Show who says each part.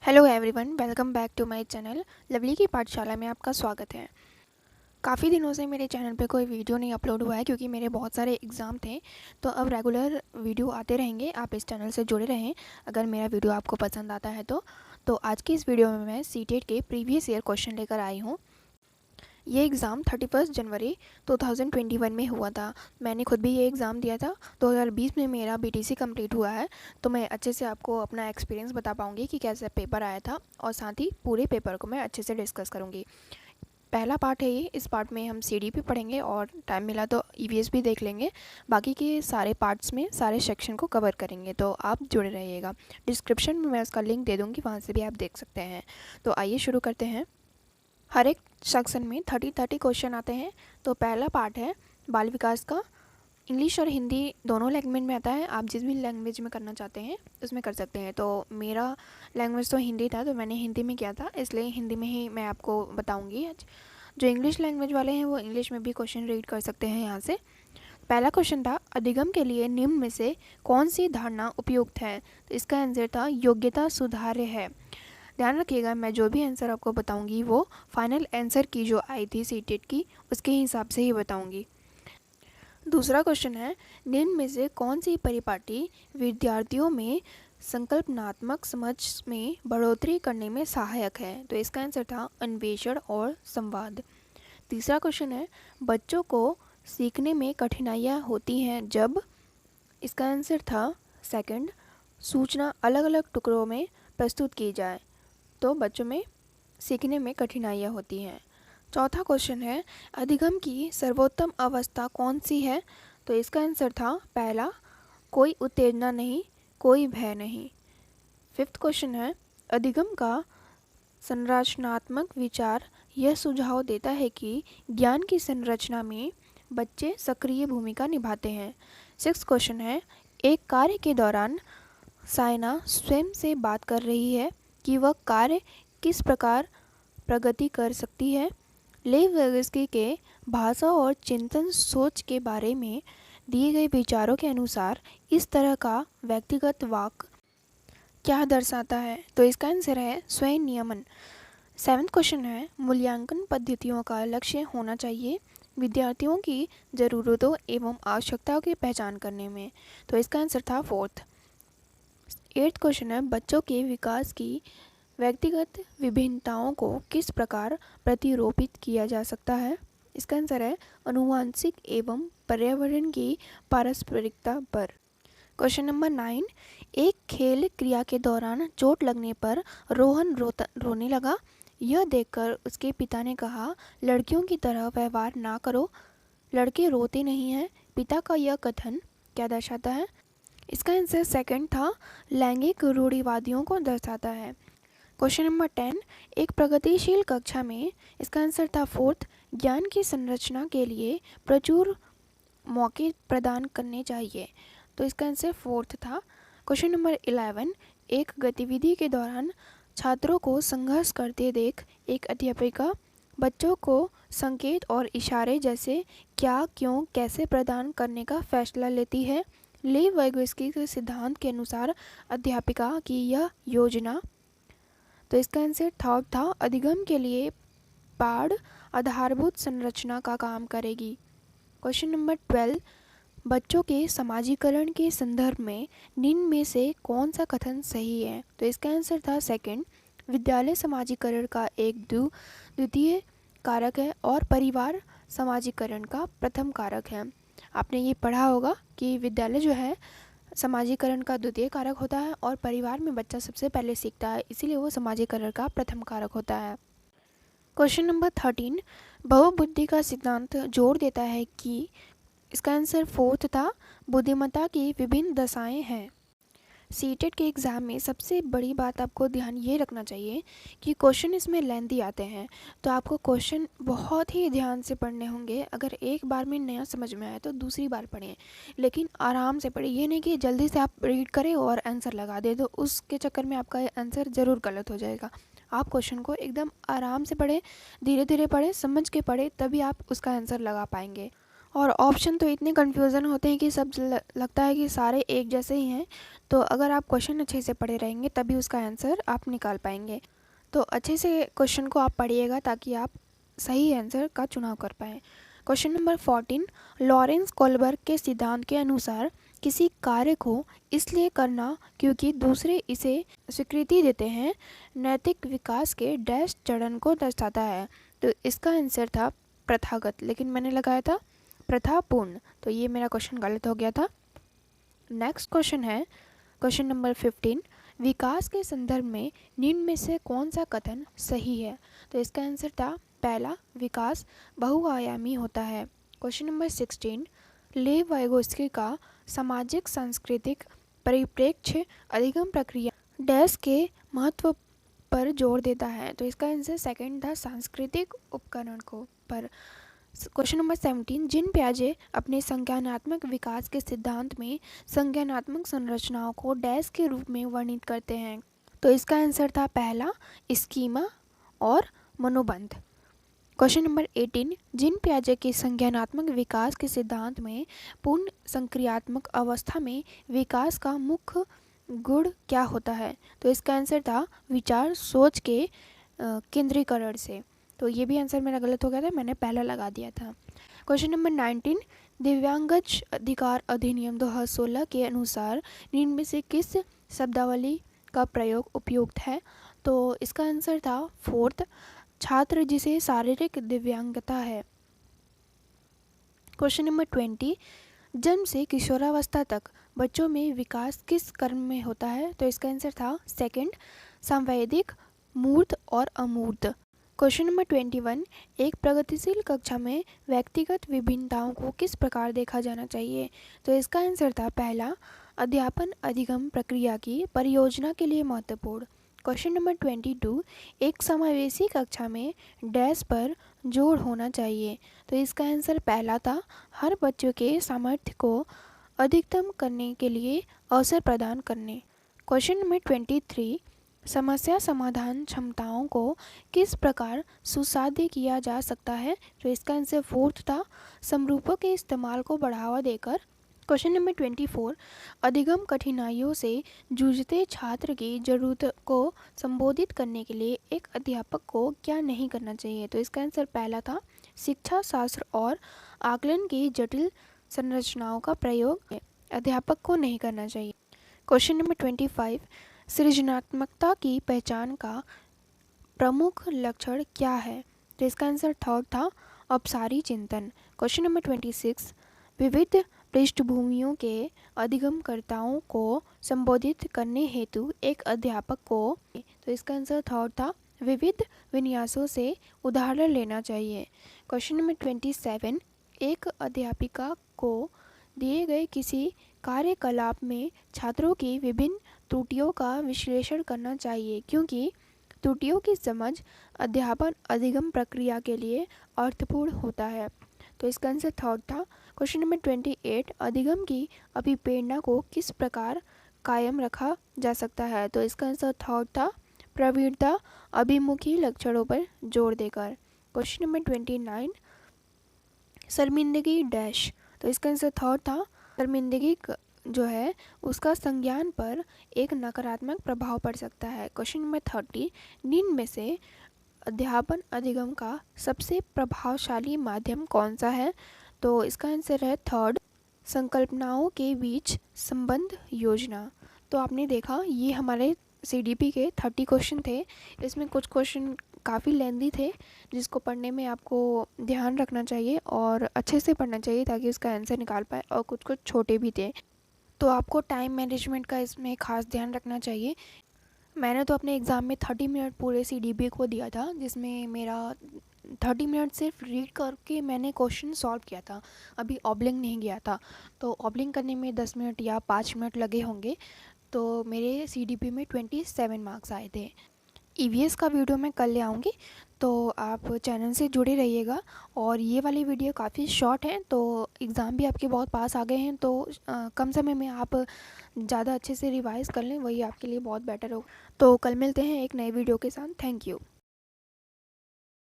Speaker 1: Hello everyone, welcome back to my channel. Lovely की पाठशाला में आपका स्वागत है। काफ़ी दिनों से मेरे चैनल पे कोई वीडियो नहीं अपलोड हुआ है क्योंकि मेरे बहुत सारे एग्ज़ाम थे। तो अब रेगुलर वीडियो आते रहेंगे, आप इस चैनल से जुड़े रहें अगर मेरा वीडियो आपको पसंद आता है तो आज की इस वीडियो में मैं सीटेट के प्रीवियस ईयर क्वेश्चन लेकर आई हूँ। ये एग्ज़ाम 31 जनवरी 2021 में हुआ था। मैंने खुद भी ये एग्ज़ाम दिया था। 2020 में मेरा बीटीसी कंप्लीट हुआ है, तो मैं अच्छे से आपको अपना एक्सपीरियंस बता पाऊँगी कि कैसे पेपर आया था, और साथ ही पूरे पेपर को मैं अच्छे से डिस्कस करूँगी। पहला पार्ट है ये, इस पार्ट में हम सीडीपी पढ़ेंगे और टाइम मिला तो ईवीएस भी देख लेंगे। बाकी के सारे पार्ट्स में सारे सेक्शन को कवर करेंगे, तो आप जुड़े रहिएगा। डिस्क्रिप्शन में मैं उसका लिंक दे दूँगी, वहाँ से भी आप देख सकते हैं। तो आइए शुरू करते हैं। हर एक सेक्शन में 30 क्वेश्चन आते हैं। तो पहला पार्ट है बाल विकास का। इंग्लिश और हिंदी दोनों लैंग्वेज में आता है। आप जिस भी लैंग्वेज में करना चाहते हैं उसमें कर सकते हैं। तो मेरा लैंग्वेज तो हिंदी था, तो मैंने हिंदी में किया था, इसलिए हिंदी में ही मैं आपको बताऊंगी आज। जो इंग्लिश लैंग्वेज वाले हैं वो इंग्लिश में भी क्वेश्चन रीड कर सकते हैं यहाँ से। पहला क्वेश्चन था, अधिगम के लिए निम्न में से कौन सी धारणा उपयुक्त है? तो इसका आंसर था योग्यता सुधार्य है। ध्यान रखिएगा, मैं जो भी आंसर आपको बताऊंगी वो फाइनल आंसर की जो आई थी सीटेट की उसके हिसाब से ही बताऊंगी। दूसरा क्वेश्चन है, निम्न में से कौन सी परिपाटी विद्यार्थियों में संकल्पनात्मक समझ में बढ़ोतरी करने में सहायक है? तो इसका आंसर था अन्वेषण और संवाद। तीसरा क्वेश्चन है, बच्चों को सीखने में कठिनाइयाँ होती हैं जब? इसका आंसर था सेकंड, सूचना अलग अलग टुकड़ों में प्रस्तुत की जाए, तो बच्चों में सीखने में कठिनाइयाँ होती हैं। चौथा क्वेश्चन है, अधिगम की सर्वोत्तम अवस्था कौन सी है? तो इसका आंसर था पहला, कोई उत्तेजना नहीं, कोई भय नहीं। फिफ्थ क्वेश्चन है, अधिगम का संरचनात्मक विचार यह सुझाव देता है कि ज्ञान की संरचना में बच्चे सक्रिय भूमिका निभाते हैं। सिक्स्थ क्वेश्चन है, एक कार्य के दौरान सायना स्वयं से बात कर रही है कि वह कार्य किस प्रकार प्रगति कर सकती है। लेव वर्गिस्की के भाषा और चिंतन सोच के बारे में दिए गए विचारों के अनुसार इस तरह का व्यक्तिगत वाक क्या दर्शाता है? तो इसका आंसर है स्वयं नियमन। सेवन्थ क्वेश्चन है, मूल्यांकन पद्धतियों का लक्ष्य होना चाहिए विद्यार्थियों की ज़रूरतों एवं आवश्यकताओं की पहचान करने में। तो इसका आंसर था फोर्थ। एट्थ क्वेश्चन है, बच्चों के विकास की व्यक्तिगत विभिन्नताओं को किस प्रकार प्रतिरूपित किया जा सकता है? इसका आंसर है आनुवंशिक एवं पर्यावरण की पारस्परिकता पर। क्वेश्चन नंबर 9, एक खेल क्रिया के दौरान चोट लगने पर रोहन रोने लगा। यह देखकर उसके पिता ने कहा, लड़कियों की तरह व्यवहार ना करो, लड़के रोते नहीं हैं। पिता का यह कथन क्या दर्शाता है? इसका आंसर सेकंड था, लैंगिक रूढ़िवादियों को दर्शाता है। क्वेश्चन नंबर 10, एक प्रगतिशील कक्षा में, इसका आंसर था फोर्थ, ज्ञान की संरचना के लिए प्रचुर मौके प्रदान करने चाहिए। तो इसका आंसर फोर्थ था। क्वेश्चन नंबर 11, एक गतिविधि के दौरान छात्रों को संघर्ष करते देख एक अध्यापिका बच्चों को संकेत और इशारे जैसे क्या, क्यों, कैसे प्रदान करने का फैसला लेती है। लेव वर्गिस्की के सिद्धांत के अनुसार अध्यापिका की यह योजना, तो इसका आंसर थर्ड था, अधिगम के लिए पाढ़ आधारभूत संरचना का काम करेगी। क्वेश्चन नंबर 12, बच्चों के समाजीकरण के संदर्भ में निम्न में से कौन सा कथन सही है? तो इसका आंसर था सेकंड, विद्यालय समाजीकरण का एक द्वितीय कारक है और परिवार समाजीकरण का प्रथम कारक है। आपने ये पढ़ा होगा कि विद्यालय जो है समाजीकरण का द्वितीय कारक होता है और परिवार में बच्चा सबसे पहले सीखता है, इसीलिए वो समाजीकरण का प्रथम कारक होता है। क्वेश्चन नंबर 13, बहुबुद्धि का सिद्धांत जोर देता है कि, इसका आंसर फोर्थ था, बुद्धिमत्ता की विभिन्न दशाएं हैं। सीटेट के एग्ज़ाम में सबसे बड़ी बात आपको ध्यान ये रखना चाहिए कि क्वेश्चन इसमें लेंथी आते हैं, तो आपको क्वेश्चन बहुत ही ध्यान से पढ़ने होंगे। अगर एक बार में नया समझ में आए तो दूसरी बार पढ़ें, लेकिन आराम से पढ़ें। ये नहीं कि जल्दी से आप रीड करें और आंसर लगा दें, तो उसके चक्कर में आपका आंसर ज़रूर गलत हो जाएगा। आप क्वेश्चन को एकदम आराम से पढ़ें, धीरे धीरे पढ़ें, समझ के पढ़ें, तभी आप उसका आंसर लगा पाएंगे। और ऑप्शन तो इतने कन्फ्यूज़न होते हैं कि सब लगता है कि सारे एक जैसे ही हैं। तो अगर आप क्वेश्चन अच्छे से पढ़े रहेंगे तभी उसका आंसर आप निकाल पाएंगे। तो अच्छे से क्वेश्चन को आप पढ़िएगा ताकि आप सही आंसर का चुनाव कर पाएँ। क्वेश्चन नंबर 14, लॉरेंस कोलबर्ग के सिद्धांत के अनुसार किसी कार्य को इसलिए करना क्योंकि दूसरे इसे स्वीकृति देते हैं नैतिक विकास के डैश चरण को दर्शाता है। तो इसका आंसर था प्रथागत, लेकिन मैंने लगाया था प्रथापूर्ण, तो ये मेरा क्वेश्चन गलत हो गया था। नेक्स्ट क्वेश्चन है क्वेश्चन नंबर 15, विकास के संदर्भ में निम्न में से कौन सा कथन सही है। तो इसका आंसर था पहला, विकास बहुआयामी होता है। क्वेश्चन नंबर 16, लेव वाइगोस्की का सामाजिक सांस्कृतिक परिप्रेक्ष्य अधिगम प्रक्रिया डैश के महत्व पर जोर देता है। तो इसका आंसर सेकंड था, सांस्कृतिक उपकरण को पर। क्वेश्चन नंबर 17, जिन पियाजे अपने संज्ञानात्मक विकास के सिद्धांत में संज्ञानात्मक संरचनाओं को डैश के रूप में वर्णित करते हैं। तो इसका आंसर था पहला, स्कीमा और मनोबंध। क्वेश्चन नंबर 18, जिन पियाजे के संज्ञानात्मक विकास के सिद्धांत में पूर्ण संक्रियात्मक अवस्था में विकास का मुख्य गुण क्या होता है। तो इसका आंसर था विचार सोच के केंद्रीकरण से। तो ये भी आंसर मेरा गलत हो गया था, मैंने पहला लगा दिया था। क्वेश्चन नंबर 19, दिव्यांगज अधिकार अधिनियम 2016 के अनुसार निम्न में से किस शब्दावली का प्रयोग उपयुक्त है। तो इसका आंसर था फोर्थ, छात्र जिसे शारीरिक दिव्यांगता है। क्वेश्चन नंबर 20, जन्म से किशोरावस्था तक बच्चों में विकास किस क्रम में होता है। तो इसका आंसर था सेकंड, सांवेदिक, मूर्त और अमूर्त। क्वेश्चन नंबर 21, एक प्रगतिशील कक्षा में व्यक्तिगत विभिन्नताओं को किस प्रकार देखा जाना चाहिए। तो इसका आंसर था पहला, अध्यापन अधिगम प्रक्रिया की परियोजना के लिए महत्वपूर्ण। क्वेश्चन नंबर 22, एक समावेशी कक्षा में डैश पर जोर होना चाहिए। तो इसका आंसर पहला था, हर बच्चों के सामर्थ्य को अधिकतम करने के लिए अवसर प्रदान करने। क्वेश्चन नंबर 23, समस्या समाधान क्षमताओं को किस प्रकार सुसाध्य किया जा सकता है। तो इसका आंसर फोर्थ था, समरूपों के इस्तेमाल को बढ़ावा देकर। क्वेश्चन नंबर 24, अधिगम कठिनाइयों से जूझते छात्र की जरूरत को संबोधित करने के लिए एक अध्यापक को क्या नहीं करना चाहिए। तो इसका आंसर पहला था, शिक्षा शास्त्र और आकलन की जटिल संरचनाओं का प्रयोग अध्यापक को नहीं करना चाहिए। क्वेश्चन नंबर 25, सृजनात्मकता की पहचान का प्रमुख लक्षण क्या है। तो इसका आंसर थर्ड था, अपसारी चिंतन। क्वेश्चन नंबर 26, विविध पृष्ठभूमियों के अधिगमकर्ताओं को संबोधित करने हेतु एक अध्यापक को। तो इसका आंसर थर्ड था, विविध विन्यासों से उदाहरण लेना चाहिए। क्वेश्चन नंबर 27, एक अध्यापिका को दिए गए किसी कार्यकलाप में छात्रों की विभिन्न त्रुटियों का विश्लेषण करना चाहिए क्योंकि त्रुटियों की समझ अध्यापन अधिगम प्रक्रिया के लिए अर्थपूर्ण होता है। तो इसका आंसर थर्ड था। क्वेश्चन नंबर 28, अधिगम की अभिप्रेरणा को किस प्रकार कायम रखा जा सकता है। तो इसका आंसर थर्ड था, प्रवृत्ता अभिमुखी लक्षणों पर जोर देकर। क्वेश्चन नंबर 29, शर्मिंदगी डैश। तो इसका आंसर थर्ड था, शर्मिंदगी जो है उसका संज्ञान पर एक नकारात्मक प्रभाव पड़ सकता है। क्वेश्चन नंबर 30, निम्न में से अध्यापन अधिगम का सबसे प्रभावशाली माध्यम कौन सा है। तो इसका आंसर है थर्ड, संकल्पनाओं के बीच संबंध योजना। तो आपने देखा ये हमारे CDP के 30 क्वेश्चन थे। इसमें कुछ क्वेश्चन काफ़ी लेंदी थे जिसको पढ़ने में आपको ध्यान रखना चाहिए और अच्छे से पढ़ना चाहिए ताकि उसका आंसर निकाल पाए, और कुछ कुछ छोटे भी थे। तो आपको टाइम मैनेजमेंट का इसमें खास ध्यान रखना चाहिए। मैंने तो अपने एग्ज़ाम में 30 मिनट पूरे CDP को दिया था, जिसमें मेरा 30 मिनट सिर्फ रीड करके मैंने क्वेश्चन सॉल्व किया था, अभी ऑब्लिंग नहीं गया था। तो ऑब्लिंग करने में 10 मिनट या 5 मिनट लगे होंगे। तो मेरे CDP में 27 मार्क्स आए थे। EVS का वीडियो मैं कल ले आऊँगी, तो आप चैनल से जुड़े रहिएगा। और ये वाली वीडियो काफ़ी शॉर्ट है, तो एग्ज़ाम भी आपके बहुत पास आ गए हैं, तो कम समय में आप ज़्यादा अच्छे से रिवाइज़ कर लें, वही आपके लिए बहुत बेटर हो। तो कल मिलते हैं एक नए वीडियो के साथ। Thank you.